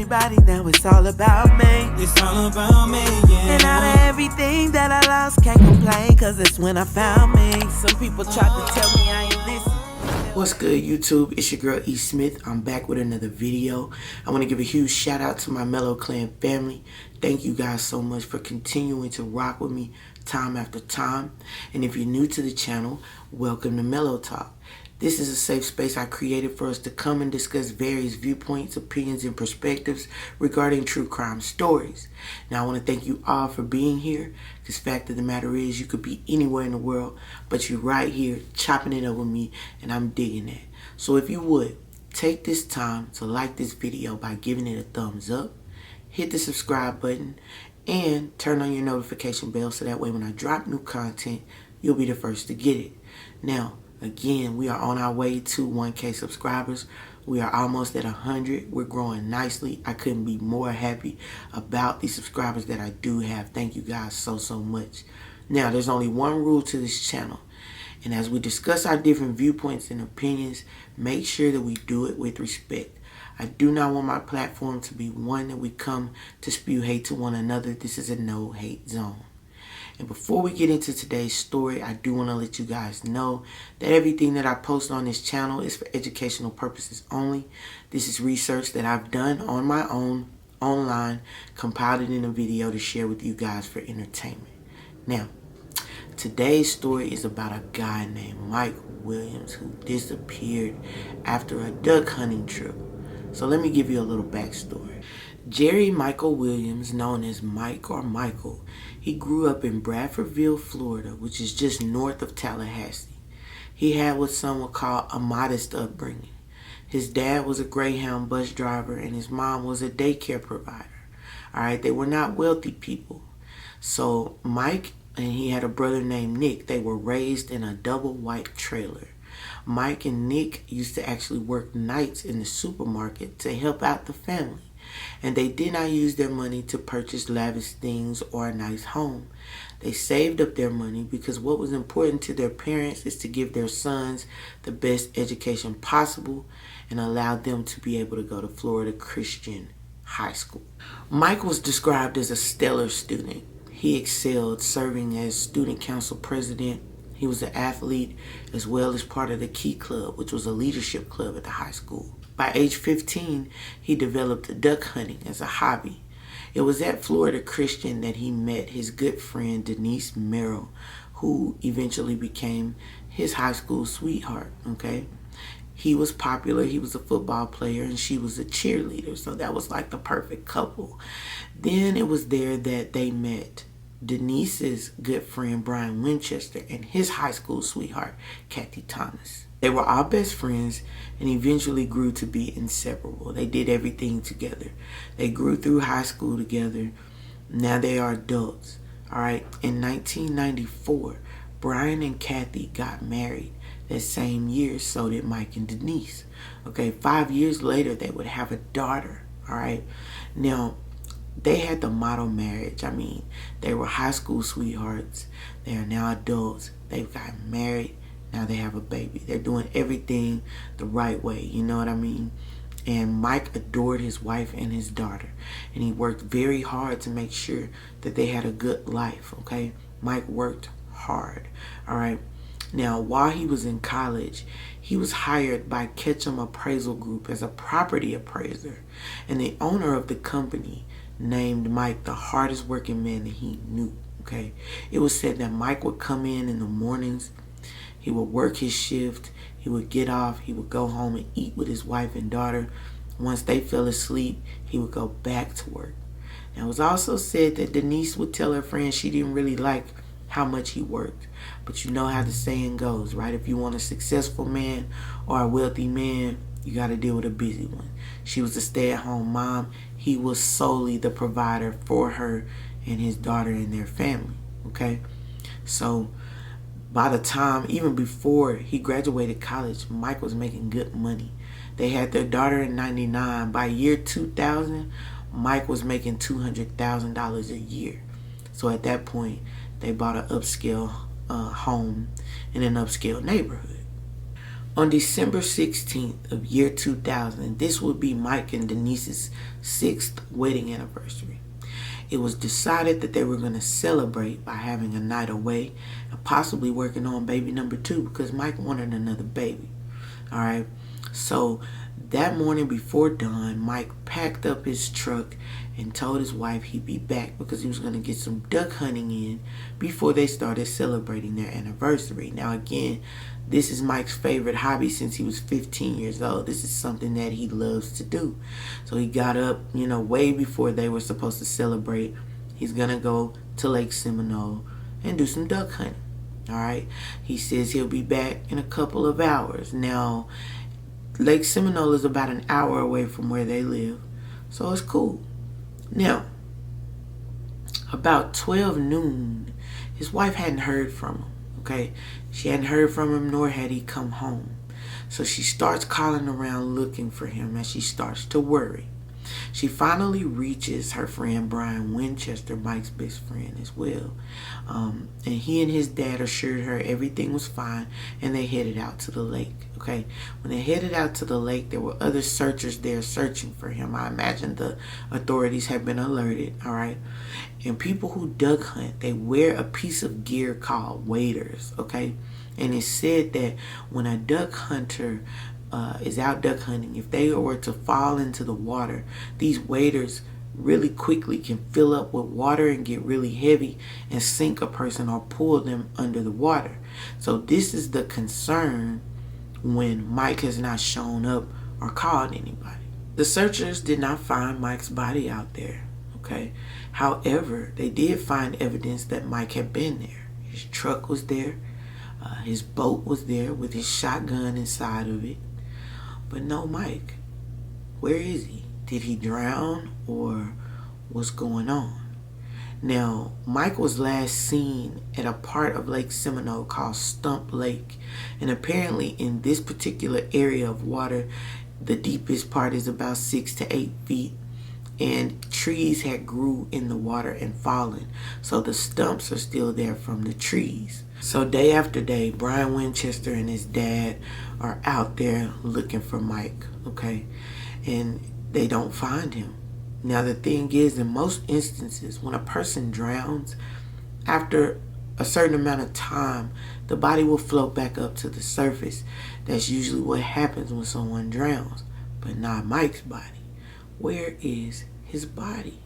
everybody, now it's all about me. It's all about me, yeah. And out of everything that I lost, can't complain, cause it's when I found me. Some people tried to tell me I ain't listen. What's good, YouTube? It's your girl E. Smith. I'm back with another video. I want to give a huge shout out to my Mellow Clan family. Thank you guys so much for continuing to rock with me time after time. And if you're new to the channel, welcome to Mellow Talk. This is a safe space I created for us to come and discuss various viewpoints, opinions, and perspectives regarding true crime stories. Now, I want to thank you all for being here, because fact of the matter is, you could be anywhere in the world, but you're right here chopping it up with me, and I'm digging that. So if you would, take this time to like this video by giving it a thumbs up, hit the subscribe button, and turn on your notification bell so that way when I drop new content, you'll be the first to get it. Now, again, we are on our way to 1K subscribers. We are almost at 100. We're growing nicely. I couldn't be more happy about the subscribers that I do have. Thank you guys so much. Now, there's only one rule to this channel. And as we discuss our different viewpoints and opinions, make sure that we do it with respect. I do not want my platform to be one that we come to spew hate to one another. This is a no-hate zone. And before we get into today's story, I do want to let you guys know that everything that I post on this channel is for educational purposes only. This is research that I've done on my own, online, compiled it in a video to share with you guys for entertainment. Now, today's story is about a guy named Mike Williams who disappeared after a duck hunting trip. So let me give you a little backstory. Jerry Michael Williams, known as Mike or Michael, he grew up in Bradfordville, Florida, which is just north of Tallahassee. He had what some would call a modest upbringing. His dad was a Greyhound bus driver and his mom was a daycare provider. Alright, they were not wealthy people. So Mike and he had a brother named Nick. They were raised in a double white trailer. Mike and Nick used to actually work nights in the supermarket to help out the family. And they did not use their money to purchase lavish things or a nice home. They saved up their money because what was important to their parents is to give their sons the best education possible and allow them to be able to go to Florida Christian High School. Mike was described as a stellar student. He excelled, serving as student council president. He was an athlete as well as part of the Key Club, which was a leadership club at the high school. By age 15, he developed duck hunting as a hobby. It was at Florida Christian that he met his good friend Denise, who eventually became his high school sweetheart, okay? He was popular, he was a football player, and she was a cheerleader, so that was like the perfect couple. Then it was there that they met Denise's good friend Brian Winchester and his high school sweetheart, Kathy Thomas. They were all best friends and eventually grew to be inseparable. They did everything together. They grew through high school together. Now they are adults. Alright, in 1994, Brian and Kathy got married. That same year, so did Mike and Denise. Okay, 5 years later, they would have a daughter. Alright, now they had the model marriage. I mean, they were high school sweethearts. They are now adults. They've gotten married. Now they have a baby. They're doing everything the right way. You know what I mean? And Mike adored his wife and his daughter. And he worked very hard to make sure that they had a good life, okay? Mike worked hard, all right? Now, while he was in college, he was hired by Ketchum Appraisal Group as a property appraiser. And the owner of the company named Mike the hardest working man that he knew, okay? It was said that Mike would come in the mornings. He would work his shift, he would get off, he would go home and eat with his wife and daughter. Once they fell asleep, he would go back to work. Now, it was also said that Denise would tell her friends she didn't really like how much he worked. But you know how the saying goes, right? If you want a successful man or a wealthy man, you got to deal with a busy one. She was a stay-at-home mom. He was solely the provider for her and his daughter and their family, okay? So by the time, even before he graduated college, Mike was making good money. They had their daughter in 99. By year 2000, Mike was making $200,000 a year. So at that point, they bought an upscale home in an upscale neighborhood. On December 16th of year 2000, this would be Mike and Denise's 6th wedding anniversary. It was decided that they were going to celebrate by having a night away and possibly working on baby number 2 because Mike wanted another baby. Alright, so that morning before dawn, Mike packed up his truck and told his wife he'd be back because he was going to get some duck hunting in before they started celebrating their anniversary. Now again, this is Mike's favorite hobby since he was 15 years old. This is something that he loves to do. So he got up, way before they were supposed to celebrate. He's going to go to Lake Seminole and do some duck hunting. Alright, he says he'll be back in a couple of hours. Now, Lake Seminole is about an hour away from where they live, so it's cool. Now, about 12 noon, his wife hadn't heard from him, okay? She hadn't heard from him, nor had he come home. So she starts calling around looking for him as she starts to worry. She finally reaches her friend Brian Winchester, Mike's best friend as well. And he and his dad assured her everything was fine, and they headed out to the lake. Okay, when they headed out to the lake, there were other searchers there searching for him. I imagine the authorities had been alerted. All right, and people who duck hunt, they wear a piece of gear called waders. Okay, and it's said that when a duck hunter is out duck hunting, if they were to fall into the water, these waders really quickly can fill up with water and get really heavy and sink a person or pull them under the water. So this is the concern when Mike has not shown up or called anybody. The searchers did not find Mike's body out there, okay? However, they did find evidence that Mike had been there. His truck was there, his boat was there with his shotgun inside of it. But no Mike. Where is he? Did he drown or what's going on? Now, Mike was last seen at a part of Lake Seminole called Stump Lake. And apparently in this particular area of water, the deepest part is about 6 to 8 feet. And trees had grew in the water and fallen. So the stumps are still there from the trees. So day after day, Brian Winchester and his dad are out there looking for Mike, okay? And they don't find him. Now the thing is, in most instances, when a person drowns, after a certain amount of time, the body will float back up to the surface. That's usually what happens when someone drowns, but not Mike's body. Where is his body?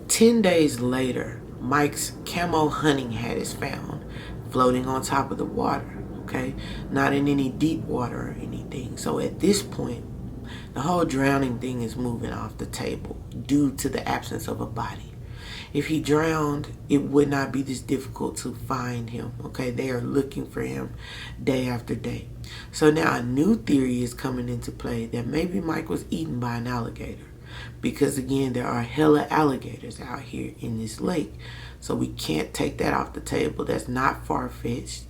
10 days later, Mike's camo hunting hat is found floating on top of the water, okay? Not in any deep water or anything. So at this point, the whole drowning thing is moving off the table due to the absence of a body. If he drowned, it would not be this difficult to find him, okay? They are looking for him day after day. So now a new theory is coming into play that maybe Mike was eaten by an alligator. Because again, there are hella alligators out here in this lake. So we can't take that off the table. That's not far-fetched.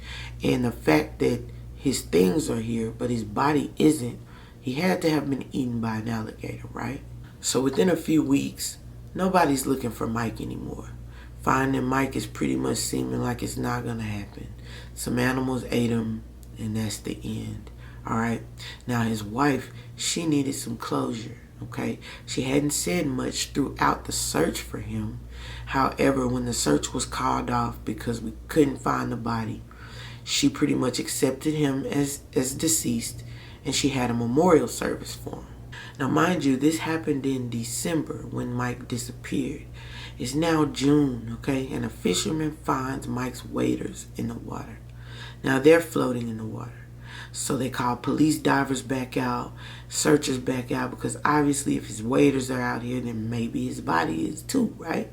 And the fact that his things are here, but his body isn't, he had to have been eaten by an alligator, right? So within a few weeks, nobody's looking for Mike anymore. Finding Mike is pretty much seeming like it's not going to happen. Some animals ate him, and that's the end. Alright? Now his wife, she needed some closure. Okay, she hadn't said much throughout the search for him. However, when the search was called off because we couldn't find the body, she pretty much accepted him as deceased, and she had a memorial service for him. Now, mind you, this happened in December when Mike disappeared. It's now June, okay, and a fisherman finds Mike's waders in the water. Now, they're floating in the water. So they call police divers back out, searchers back out, because obviously if his waders are out here, then maybe his body is too, right?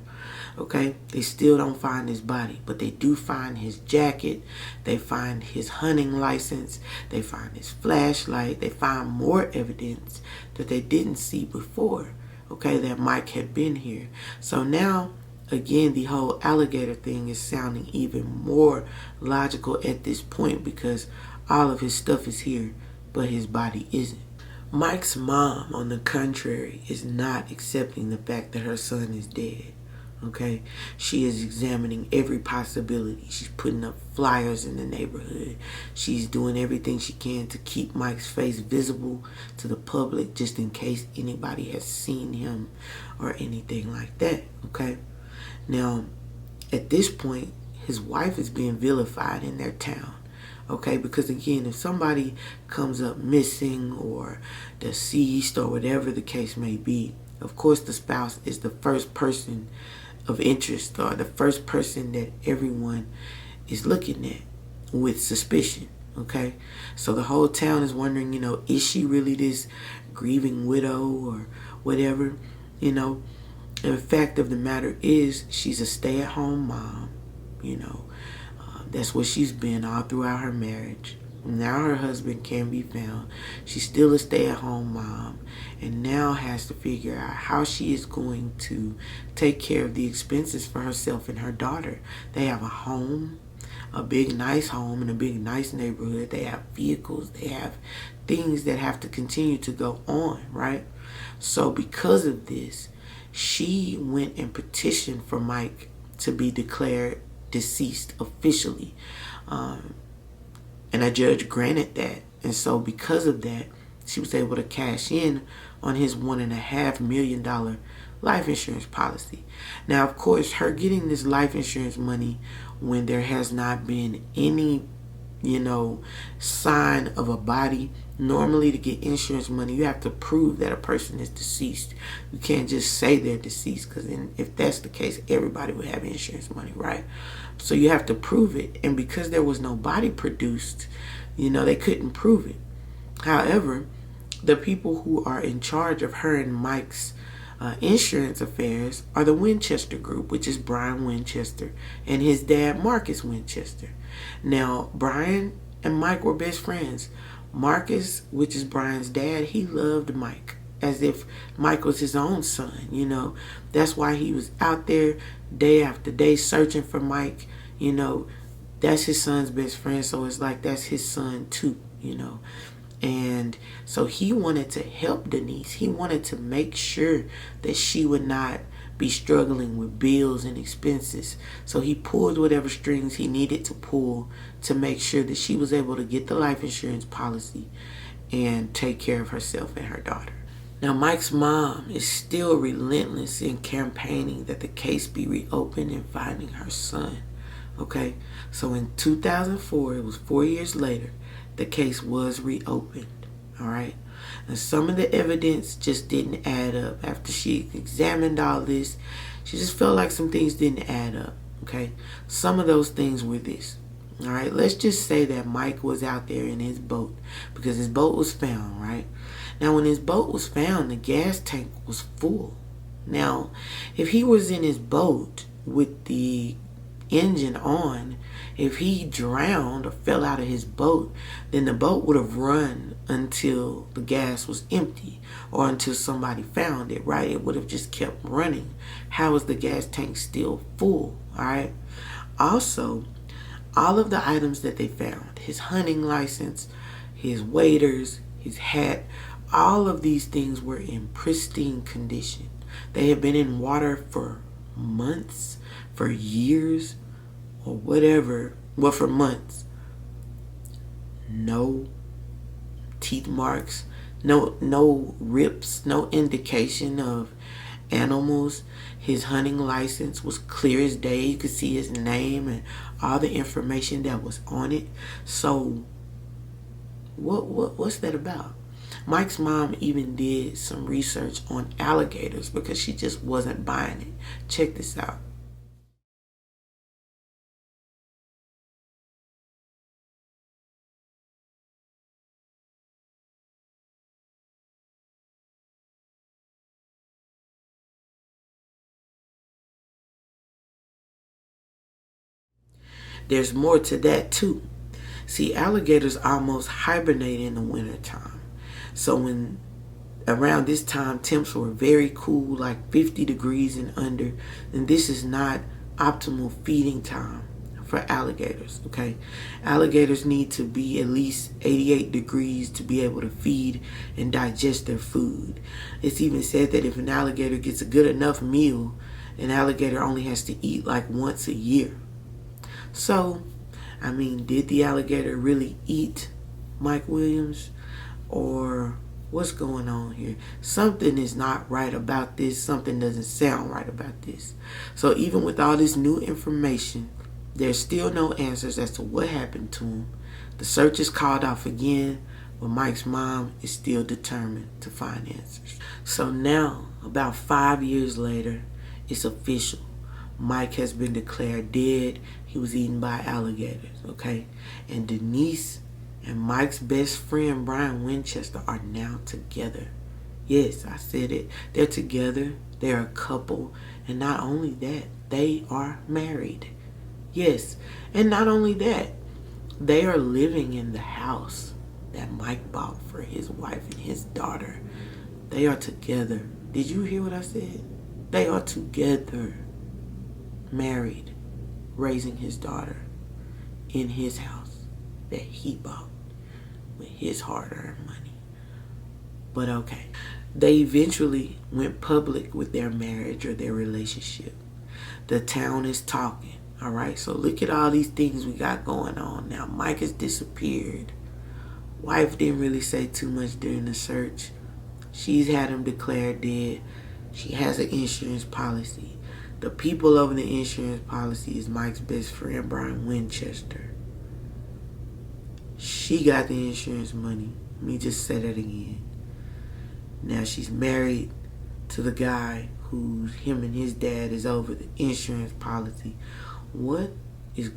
Okay, they still don't find his body, but they do find his jacket, they find his hunting license, they find his flashlight, they find more evidence that they didn't see before, okay, that Mike had been here. So now, again, the whole alligator thing is sounding even more logical at this point because all of his stuff is here, but his body isn't. Mike's mom, on the contrary, is not accepting the fact that her son is dead. Okay, she is examining every possibility. She's putting up flyers in the neighborhood. She's doing everything she can to keep Mike's face visible to the public, just in case anybody has seen him or anything like that. Okay, now at this point, his wife is being vilified in their town. Okay, because again, if somebody comes up missing or deceased or whatever the case may be, of course the spouse is the first person of interest, or the first person that everyone is looking at with suspicion. Okay, so the whole town is wondering, is she really this grieving widow or whatever? And the fact of the matter is, she's a stay-at-home mom. That's what she's been all throughout her marriage. Now her husband can be found. She's still a stay-at-home mom, and now has to figure out how she is going to take care of the expenses for herself and her daughter. They have a home, a big nice home in a big nice neighborhood. They have vehicles. They have things that have to continue to go on, right? So because of this, she went and petitioned for Mike to be declared deceased officially. And a judge granted that. And so because of that, she was able to cash in on his $1.5 million life insurance policy. Now, of course, her getting this life insurance money when there has not been any, sign of a body. Normally, to get insurance money, you have to prove that a person is deceased. You can't just say they're deceased, because if that's the case, everybody would have insurance money, right? So you have to prove it. And because there was no body produced, they couldn't prove it. However, the people who are in charge of her and Mike's insurance affairs are the Winchester Group, which is Brian Winchester and his dad, Marcus Winchester. Now, Brian and Mike were best friends. Marcus, which is Brian's dad, he loved Mike as if Mike was his own son. That's why he was out there day after day searching for Mike. That's his son's best friend, so it's like that's his son too. And so he wanted to help Denise. He wanted to make sure that she would not be struggling with bills and expenses. So he pulled whatever strings he needed to pull to make sure that she was able to get the life insurance policy and take care of herself and her daughter. Now, Mike's mom is still relentless in campaigning that the case be reopened and finding her son. Okay, so in 2004, it was 4 years later, the case was reopened. All right, and some of the evidence just didn't add up. After she examined all this, she just felt like some things didn't add up. Okay, some of those things were this. All right, let's just say that Mike was out there in his boat, because his boat was found, right? Now, when his boat was found, the gas tank was full. Now, if he was in his boat with the engine on, if he drowned or fell out of his boat, then the boat would have run until the gas was empty or until somebody found it, right? It would have just kept running. How is the gas tank still full? All right. Also, all of the items that they found, his hunting license, his waders, his hat, all of these things were in pristine condition. They had been in water for months, for years, or whatever. Well, for months. No teeth marks, no rips, no indication of animals. His hunting license was clear as day. You could see his name and all the information that was on it. So what's that about? Mike's mom even did some research on alligators because she just wasn't buying it. Check this out. There's more to that too. See, alligators almost hibernate in the wintertime. So when around this time temps were very cool, like 50 degrees and under, then this is not optimal feeding time for alligators, okay? Alligators need to be at least 88 degrees to be able to feed and digest their food. It's even said that if an alligator gets a good enough meal An alligator only has to eat like once a year. So, I mean, did the alligator really eat Mike Williams? Or what's going on here? Something is not right about this. Something doesn't sound right about this. So even with all this new information, there's still no answers as to what happened to him. The search is called off again, but Mike's mom is still determined to find answers. So now, about 5 years later, it's official. Mike has been declared dead. He was eaten by alligators, okay? And Denise and Mike's best friend, Brian Winchester, are now together. Yes, I said it. They're together. They're a couple. And not only that, they are married. Yes, and not only that, they are living in the house that Mike bought for his wife and his daughter. They are together. Did you hear what I said? They are together, married, raising his daughter in his house that he bought with his hard-earned money. But okay, they eventually went public with their marriage or their relationship. The town is talking. All right, so look at all these things we got going on now. Mike has disappeared. Wife didn't really say too much during the search. She's had him declared dead. She has an insurance policy. The people over the insurance policy is Mike's best friend, Brian Winchester. She got the insurance money. Let me just say that again. Now she's married to the guy who him and his dad is over the insurance policy. What is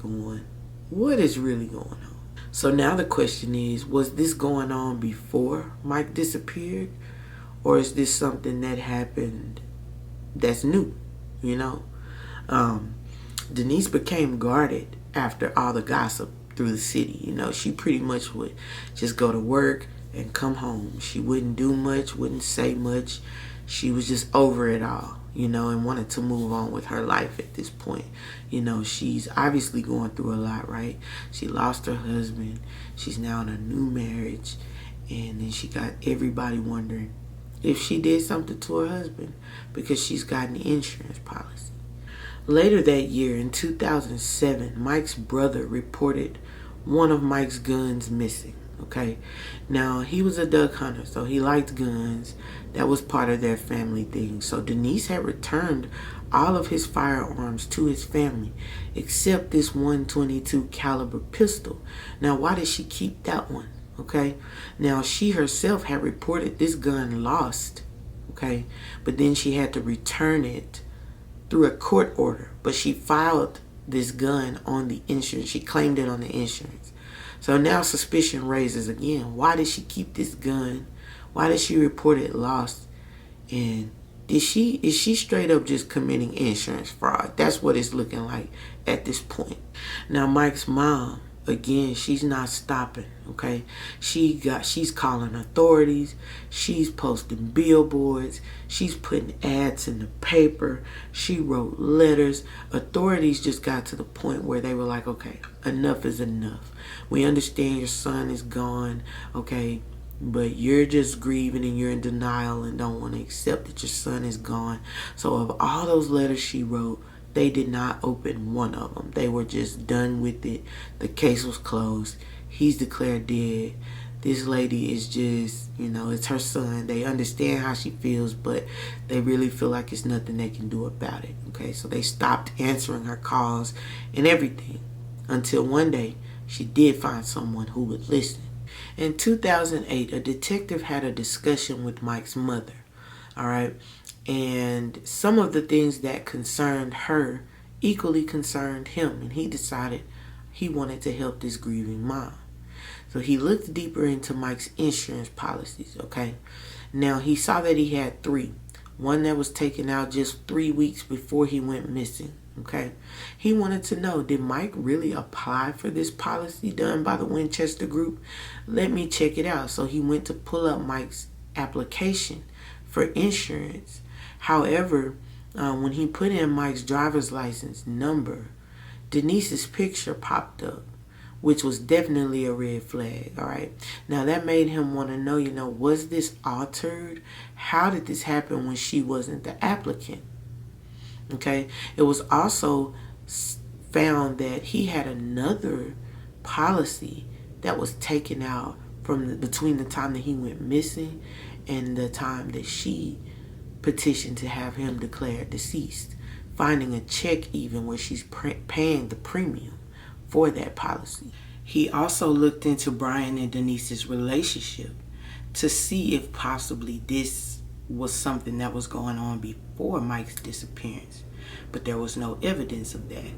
really going on? So now the question is, was this going on before Mike disappeared? Or is this something that happened that's new? You know? Denise became guarded after all the gossip through the city. You know, she pretty much would just go to work and come home. She wouldn't do much, wouldn't say much. She was just over it all, you know, and wanted to move on with her life at this point. You know, she's obviously going through a lot, right? She lost her husband. She's now in a new marriage. And then she got everybody wondering if she did something to her husband because she's got an insurance policy. Later that year, in 2007, Mike's brother reported one of Mike's guns missing. Okay, now he was a duck hunter, so he liked guns. That was part of their family thing. So Denise had returned all of his firearms to his family, except this 122 caliber pistol. Now, why did she keep that one? Okay, now she herself had reported this gun lost. Okay, but then she had to return it through a court order. But she filed this gun on the insurance. She claimed it on the insurance. So now suspicion raises again. Why did she keep this gun? Why did she report it lost? And is she straight up just committing insurance fraud? That's what it's looking like at this point. Now Mike's mom, again, she's not stopping, okay? She's calling authorities. She's posting billboards. She's putting ads in the paper. She wrote letters. Authorities just got to the point where they were like, okay, enough is enough. We understand your son is gone, okay? But you're just grieving and you're in denial and don't want to accept that your son is gone. So of all those letters she wrote, they did not open one of them. They were just done with it. The case was closed. He's declared dead. This lady is just, you know, it's her son. They understand how she feels, but they really feel like it's nothing they can do about it. Okay, so they stopped answering her calls and everything until one day she did find someone who would listen. In 2008, a detective had a discussion with Mike's mother. All right. And some of the things that concerned her equally concerned him. And he decided he wanted to help this grieving mom. So he looked deeper into Mike's insurance policies, okay? Now, he saw that he had 3. One that was taken out just 3 weeks before he went missing, okay? He wanted to know, did Mike really apply for this policy done by the Winchester Group? Let me check it out. So he went to pull up Mike's application for insurance. However, when he put in Mike's driver's license number, Denise's picture popped up, which was definitely a red flag, all right? Now, that made him want to know, you know, was this altered? How did this happen when she wasn't the applicant? Okay, it was also found that he had another policy that was taken out from between the time that he went missing and the time that she petitioned to have him declared deceased, finding a check even where she's paying the premium for that policy. He also looked into Brian and Denise's relationship to see if possibly this was something that was going on before Mike's disappearance, but there was no evidence of that.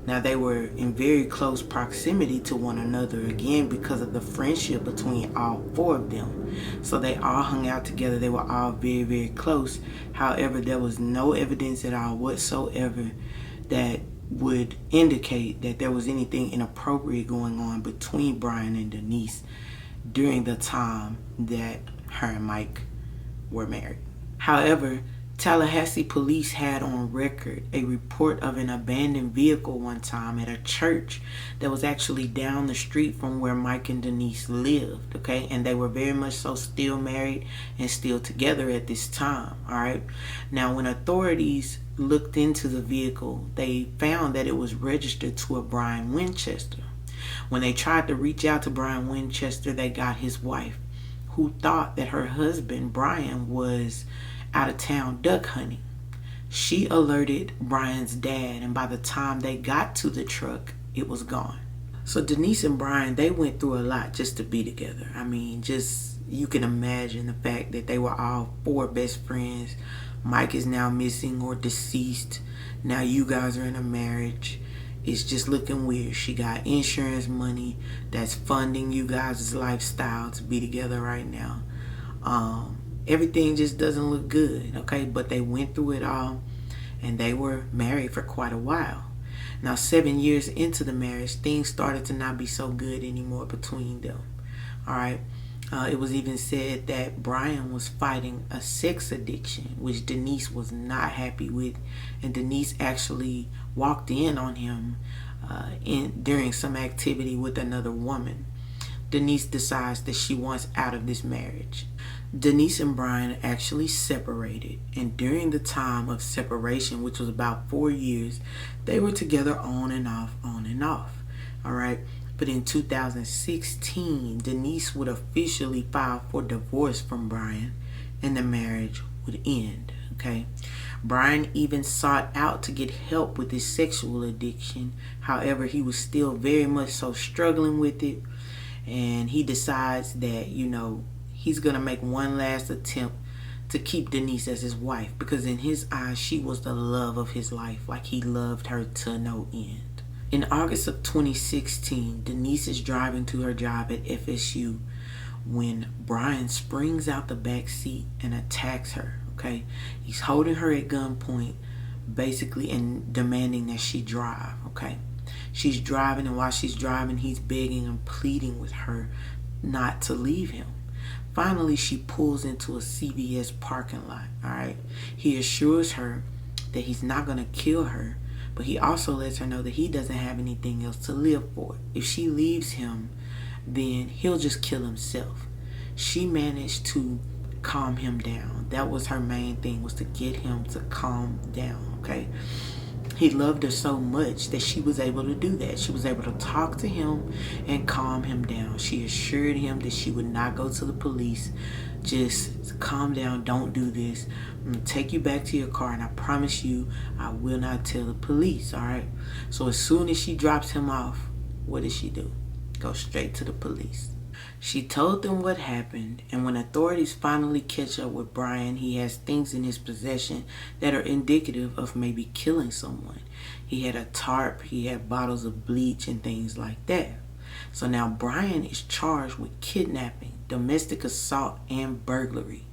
Now, they were in very close proximity to one another again because of the friendship between all four of them. So they all hung out together. They were all very, very close. However, there was no evidence at all whatsoever that would indicate that there was anything inappropriate going on between Brian and Denise during the time that her and Mike were married. However, Tallahassee police had on record a report of an abandoned vehicle one time at a church that was actually down the street from where Mike and Denise lived, okay? And they were very much so still married and still together at this time, all right? Now, when authorities looked into the vehicle, they found that it was registered to a Brian Winchester. When they tried to reach out to Brian Winchester, they got his wife, who thought that her husband, Brian, was out of town duck hunting. She alerted Brian's dad, and by the time they got to the truck, it was gone. So Denise and Brian, they went through a lot just to be together. I mean, just you can imagine the fact that they were all four best friends. Mike is now missing or deceased. Now you guys are in a marriage. It's just looking weird. She got insurance money that's funding you guys' lifestyle to be together right now. Everything just doesn't look good, okay? But they went through it all, and they were married for quite a while. Now, 7 years into the marriage, things started to not be so good anymore between them, all right? It was even said that Brian was fighting a sex addiction, which Denise was not happy with, and Denise actually walked in on him during some activity with another woman. Denise decides that she wants out of this marriage. Denise and Brian actually separated, and during the time of separation, which was about 4 years, they were together on and off, all right? But in 2016, Denise would officially file for divorce from Brian, and the marriage would end, okay? Brian even sought out to get help with his sexual addiction. However, he was still very much so struggling with it, and he decides that, he's going to make one last attempt to keep Denise as his wife, because in his eyes, she was the love of his life. Like, he loved her to no end. In August of 2016, Denise is driving to her job at FSU when Brian springs out the back seat and attacks her, okay? He's holding her at gunpoint, basically, and demanding that she drive, okay? She's driving, and while she's driving, he's begging and pleading with her not to leave him. Finally, she pulls into a CVS parking lot, all right? He assures her that he's not going to kill her, but he also lets her know that he doesn't have anything else to live for. If she leaves him, then he'll just kill himself. She managed to calm him down. That was her main thing, was to get him to calm down, okay? He loved her so much that she was able to do that. She was able to talk to him and calm him down. She assured him that she would not go to the police. Just calm down. Don't do this. I'm going to take you back to your car, and I promise you I will not tell the police, all right? So as soon as she drops him off, what does she do? Go straight to the police. She told them what happened, and when authorities finally catch up with Brian, he has things in his possession that are indicative of maybe killing someone. He had a tarp, he had bottles of bleach and things like that. So now Brian is charged with kidnapping, domestic assault, and burglary.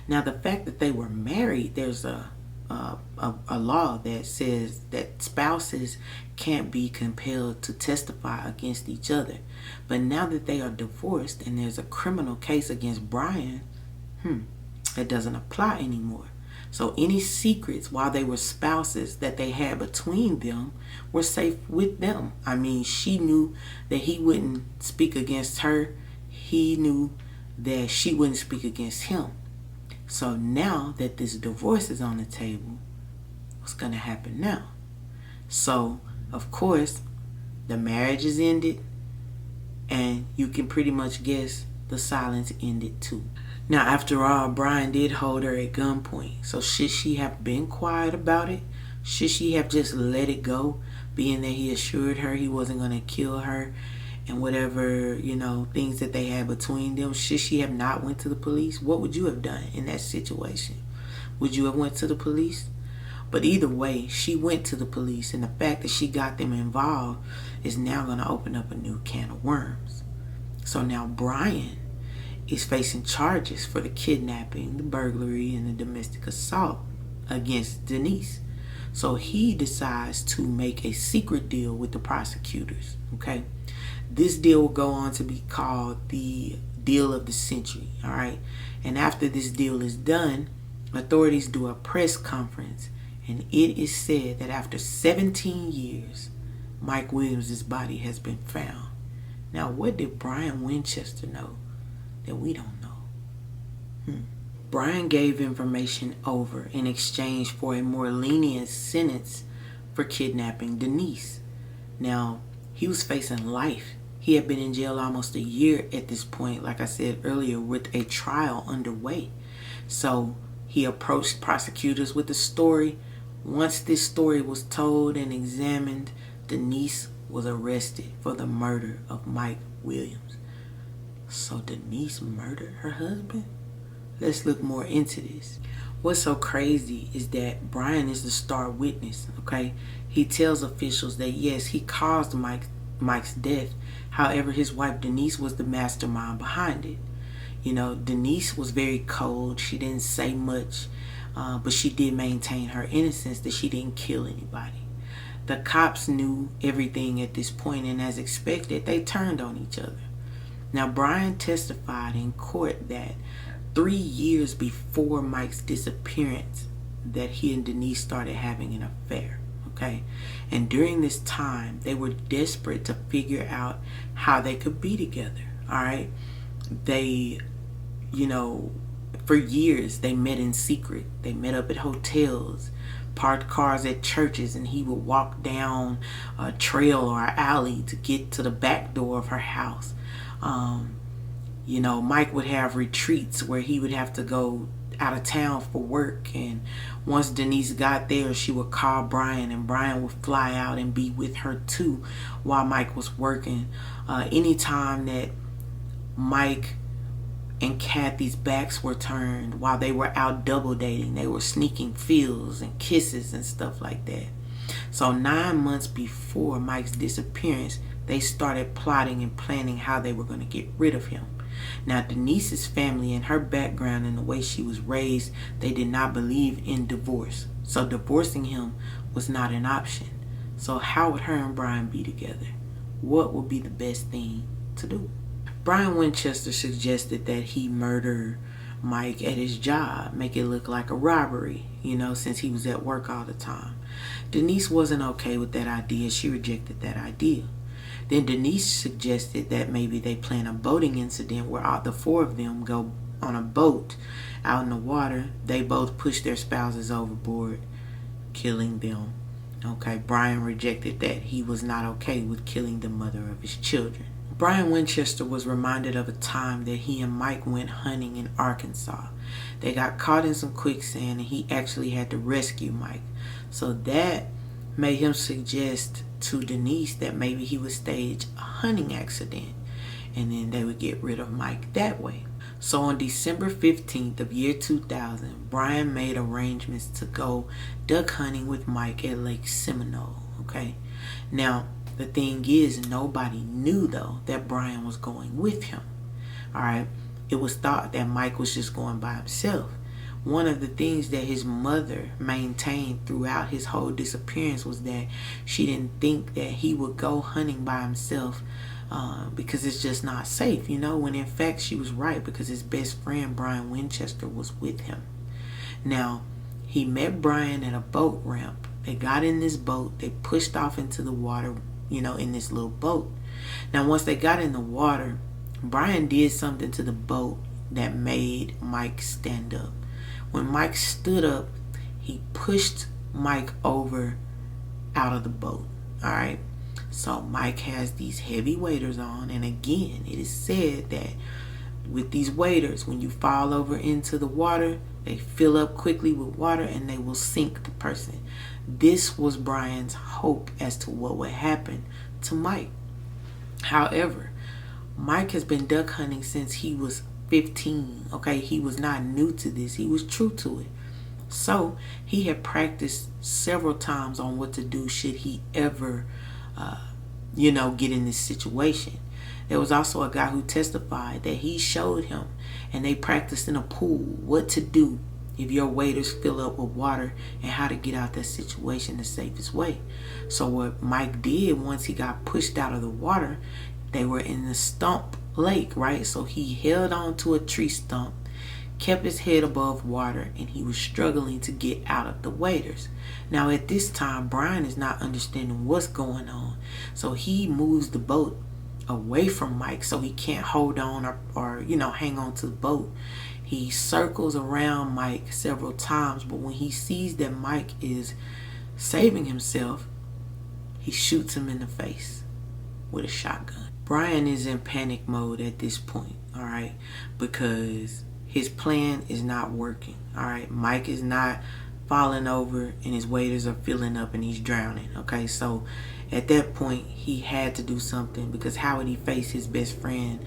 Now, the fact that they were married, there's a law that says that spouses can't be compelled to testify against each other. But now that they are divorced and there's a criminal case against Brian, it doesn't apply anymore. So any secrets while they were spouses that they had between them were safe with them. I mean, she knew that he wouldn't speak against her. He knew that she wouldn't speak against him. So now that this divorce is on the table, what's going to happen now? So, of course, the marriage is ended, and you can pretty much guess the silence ended too. Now, after all, Brian did hold her at gunpoint. So should she have been quiet about it? Should she have just let it go, being that he assured her he wasn't going to kill her and whatever, things that they had between them? Should she have not went to the police? What would you have done in that situation? Would you have went to the police? But either way, she went to the police, and the fact that she got them involved is now going to open up a new can of worms. So now Brian is facing charges for the kidnapping, the burglary, and the domestic assault against Denise. So he decides to make a secret deal with the prosecutors, okay? This deal will go on to be called the deal of the century, all right? And after this deal is done, authorities do a press conference, and it is said that after 17 years, Mike Williams' body has been found. Now, what did Brian Winchester know that we don't know? Brian gave information over in exchange for a more lenient sentence for kidnapping Denise. Now, he was facing life. He had been in jail almost a year at this point, like I said earlier, with a trial underway. So he approached prosecutors with the story. Once this story was told and examined, Denise was arrested for the murder of Mike Williams. So Denise murdered her husband? Let's look more into this. What's so crazy is that Brian is the star witness, okay? He tells officials that yes, he caused Mike's death. However, his wife Denise was the mastermind behind it. Denise was very cold. She didn't say much, but she did maintain her innocence that she didn't kill anybody. The cops knew everything at this point, and as expected, they turned on each other. Now, Brian testified in court that 3 years before Mike's disappearance, that he and Denise started having an affair, okay? And during this time, they were desperate to figure out how they could be together, all right? They, for years, they met in secret. They met up at hotels, parked cars at churches, and he would walk down a trail or an alley to get to the back door of her house. Mike would have retreats where he would have to go out of town for work, and once Denise got there, she would call Brian, and Brian would fly out and be with her too while Mike was working. Anytime that Mike and Kathy's backs were turned while they were out double dating, they were sneaking feels and kisses and stuff like that. So 9 months before Mike's disappearance, they started plotting and planning how they were going to get rid of him. Now, Denise's family and her background and the way she was raised, they did not believe in divorce. So divorcing him was not an option. So how would her and Brian be together? What would be the best thing to do? Brian Winchester suggested that he murder Mike at his job, make it look like a robbery, since he was at work all the time. Denise wasn't okay with that idea. She rejected that idea. Then Denise suggested that maybe they plan a boating incident where all the four of them go on a boat out in the water. They both push their spouses overboard, killing them. Okay, Brian rejected that. He was not okay with killing the mother of his children. Brian Winchester was reminded of a time that he and Mike went hunting in Arkansas. They got caught in some quicksand, and he actually had to rescue Mike. So that made him suggest to Denise that maybe he would stage a hunting accident, and then they would get rid of Mike that way. So on December 15th of year 2000, Brian made arrangements to go duck hunting with Mike at Lake Seminole, okay? Now, the thing is, nobody knew, though, that Brian was going with him, all right? It was thought that Mike was just going by himself. One of the things that his mother maintained throughout his whole disappearance was that she didn't think that he would go hunting by himself because it's just not safe, when in fact she was right, because his best friend Brian Winchester was with him. Now, he met Brian at a boat ramp. They got in this boat. They pushed off into the water, in this little boat. Now, once they got in the water, Brian did something to the boat that made Mike stand up. When Mike stood up, he pushed Mike over out of the boat. Alright, so Mike has these heavy waders on, and again, it is said that with these waders, when you fall over into the water, they fill up quickly with water and they will sink the person. This was Brian's hope as to what would happen to Mike. However, Mike has been duck hunting since he was 15. Okay, he was not new to this. He was true to it. So he had practiced several times on what to do should he ever, get in this situation. There was also a guy who testified that he showed him, and they practiced in a pool, what to do if your waders fill up with water and how to get out that situation the safest way. So what Mike did once he got pushed out of the water, they were in the stump lake, right? So he held on to a tree stump, kept his head above water, and he was struggling to get out of the waders. Now at this time, Brian is not understanding what's going on. So he moves the boat away from Mike so he can't hold on or hang on to the boat. He circles around Mike several times, but when he sees that Mike is saving himself, he shoots him in the face with a shotgun. Brian is in panic mode at this point, alright, because his plan is not working. Alright, Mike is not falling over and his waders are filling up and he's drowning. Okay, so at that point he had to do something, because how would he face his best friend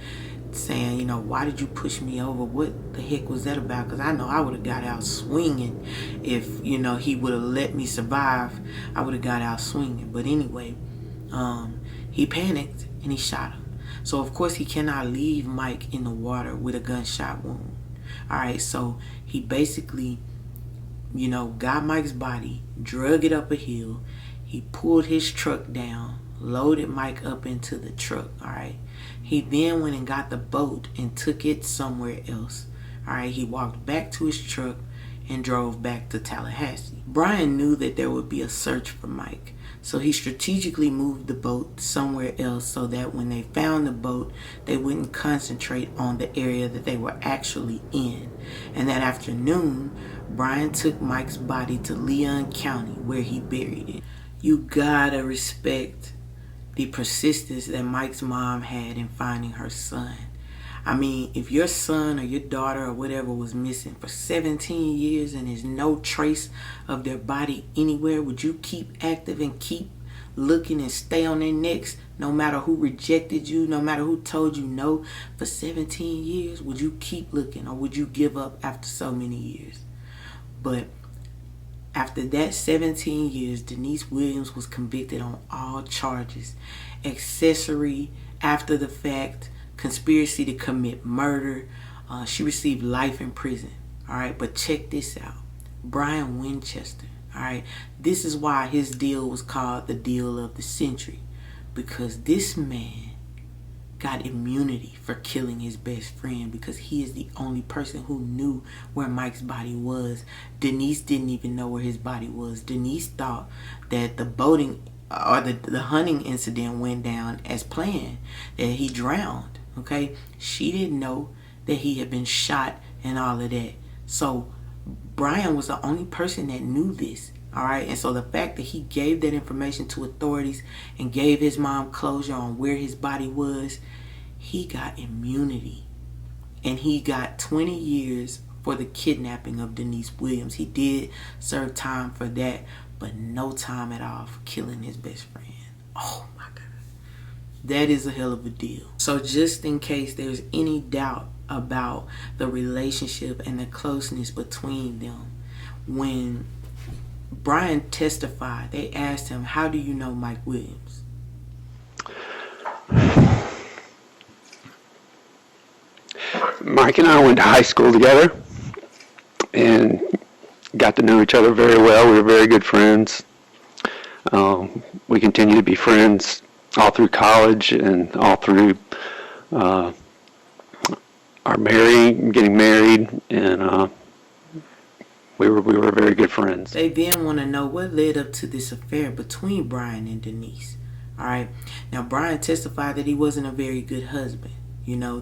saying, why did you push me over? What the heck was that about? Because I know I would have got out swinging if he would have let me survive. I would have got out swinging. But anyway, he panicked and he shot him. So of course he cannot leave Mike in the water with a gunshot wound. Alright, so he basically got Mike's body, drug it up a hill. He pulled his truck down, loaded Mike up into the truck. Alright, he then went and got the boat and took it somewhere else. Alright, he walked back to his truck and drove back to Tallahassee. Brian knew that there would be a search for Mike, so he strategically moved the boat somewhere else so that when they found the boat, they wouldn't concentrate on the area that they were actually in. And that afternoon, Brian took Mike's body to Leon County where he buried it. You gotta respect the persistence that Mike's mom had in finding her son. I mean, if your son or your daughter or whatever was missing for 17 years and there's no trace of their body anywhere, would you keep active and keep looking and stay on their necks no matter who rejected you, no matter who told you no for 17 years? Would you keep looking, or would you give up after so many years? But after that 17 years, Denise Williams was convicted on all charges: accessory after the fact, conspiracy to commit murder. She received life in prison. Alright, but check this out. Brian Winchester. Alright, this is why his deal was called the deal of the century, because this man got immunity for killing his best friend, because he is the only person who knew where Mike's body was. Denise didn't even know where his body was. Denise thought that the boating or the hunting incident went down as planned, that he drowned. Okay, she didn't know that he had been shot and all of that. So Brian was the only person that knew this. Alright, and so the fact that he gave that information to authorities and gave his mom closure on where his body was, he got immunity. And he got 20 years for the kidnapping of Denise Williams. He did serve time for that, but no time at all for killing his best friend. Oh my God. That is a hell of a deal. So just in case there's any doubt about the relationship and the closeness between them, when Brian testified, they asked him, "How do you know Mike Williams?" Mike and I went to high school together and got to know each other very well. We were very good friends. We continue to be friends all through college and all through our getting married, and we were very good friends. They then want to know what led up to this affair between Brian and Denise. Alright, now Brian testified that he wasn't a very good husband.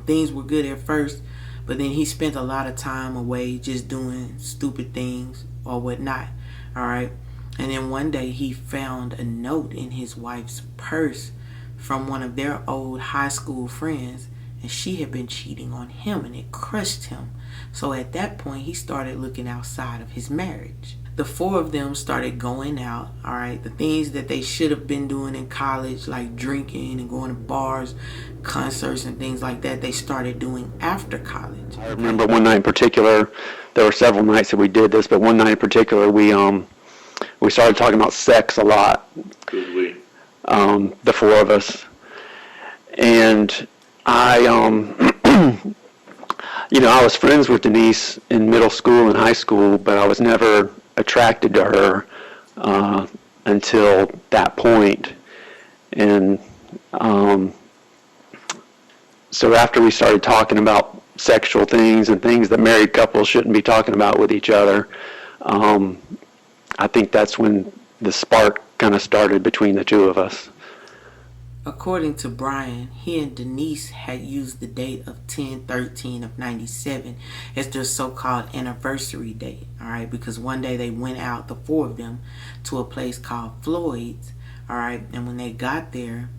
Things were good at first, but then he spent a lot of time away just doing stupid things or whatnot. Alright, And then one day he found a note in his wife's purse from one of their old high school friends, and she had been cheating on him, and it crushed him. So at that point, he started looking outside of his marriage. The four of them started going out, all right? The things that they should have been doing in college, like drinking and going to bars, concerts, and things like that, they started doing after college. I remember one night in particular, there were several nights that we did this, but one night in particular, we started talking about sex a lot. Good week. The four of us. And I I was friends with Denise in middle school and high school, but I was never attracted to her until that point. And so after we started talking about sexual things and things that married couples shouldn't be talking about with each other, I think that's when the spark kind of started between the two of us. According to Brian, he and Denise had used the date of 10/13 of 97 as their so-called anniversary date, all right, because one day they went out, the four of them, to a place called Floyd's, all right, and when they got there,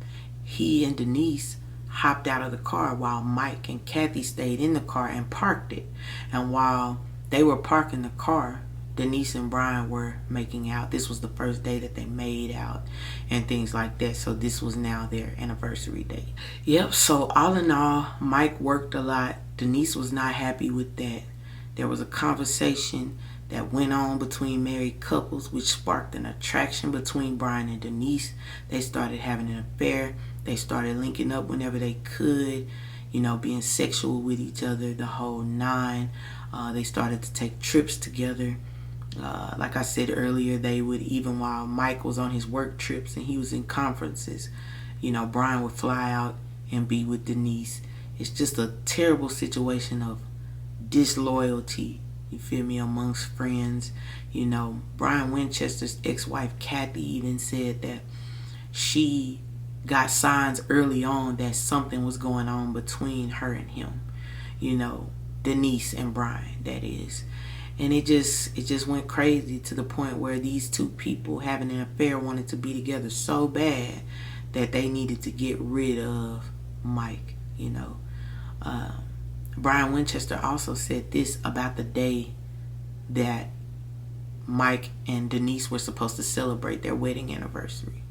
he and Denise hopped out of the car while Mike and Kathy stayed in the car and parked it. And while they were parking the car, Denise and Brian were making out. This was the first day that they made out and things like that. So this was now their anniversary date. Yep, so all in all, Mike worked a lot. Denise was not happy with that. There was a conversation that went on between married couples, which sparked an attraction between Brian and Denise. They started having an affair. They started linking up whenever they could, being sexual with each other, the whole nine. They started to take trips together. Like I said earlier, they would, even while Mike was on his work trips and he was in conferences, Brian would fly out and be with Denise. It's just a terrible situation of disloyalty, you feel me, amongst friends. Brian Winchester's ex-wife Kathy even said that she got signs early on that something was going on between her and him, Denise and Brian, that is. And it just went crazy to the point where these two people having an affair wanted to be together so bad that they needed to get rid of Mike, Brian Winchester also said this about the day that Mike and Denise were supposed to celebrate their wedding anniversary.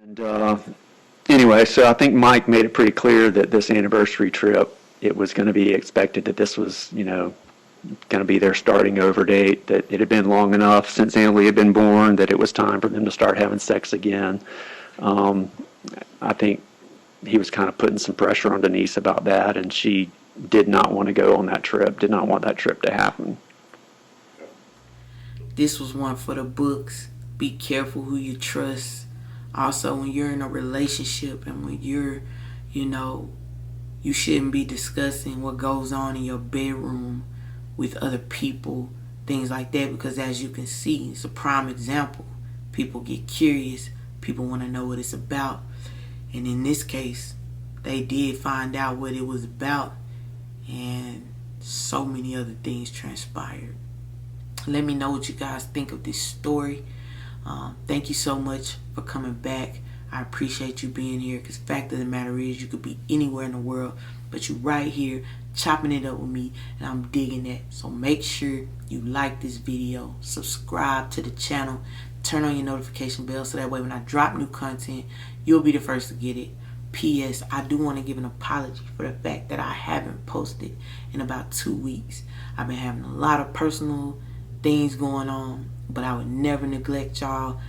And anyway, so I think Mike made it pretty clear that this anniversary trip, it was going to be expected that this was, going to be their starting over date, that it had been long enough since Annalie had been born that it was time for them to start having sex again. I think he was kind of putting some pressure on Denise about that, and she did not want to go on that trip, did not want that trip to happen. This was one for the books. Be careful who you trust. Also, when you're in a relationship and when you're, you shouldn't be discussing what goes on in your bedroom with other people, things like that, because as you can see, it's a prime example. People get curious. People want to know what it's about. And in this case, they did find out what it was about, and so many other things transpired. Let me know what you guys think of this story. Thank you so much for coming back. I appreciate you being here, because the fact of the matter is you could be anywhere in the world, but you right here chopping it up with me, and I'm digging that. So make sure you like this video, subscribe to the channel, turn on your notification bell so that way when I drop new content, you'll be the first to get it. P.S. I do want to give an apology for the fact that I haven't posted in about 2 weeks. I've been having a lot of personal things going on, but I would never neglect y'all.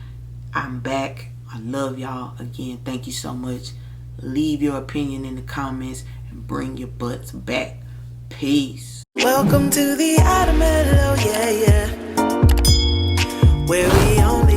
I'm back. I love y'all. Again, thank you so much. Leave your opinion in the comments and bring your butts back. Peace. Welcome to the Mellow, yeah, yeah. Where we on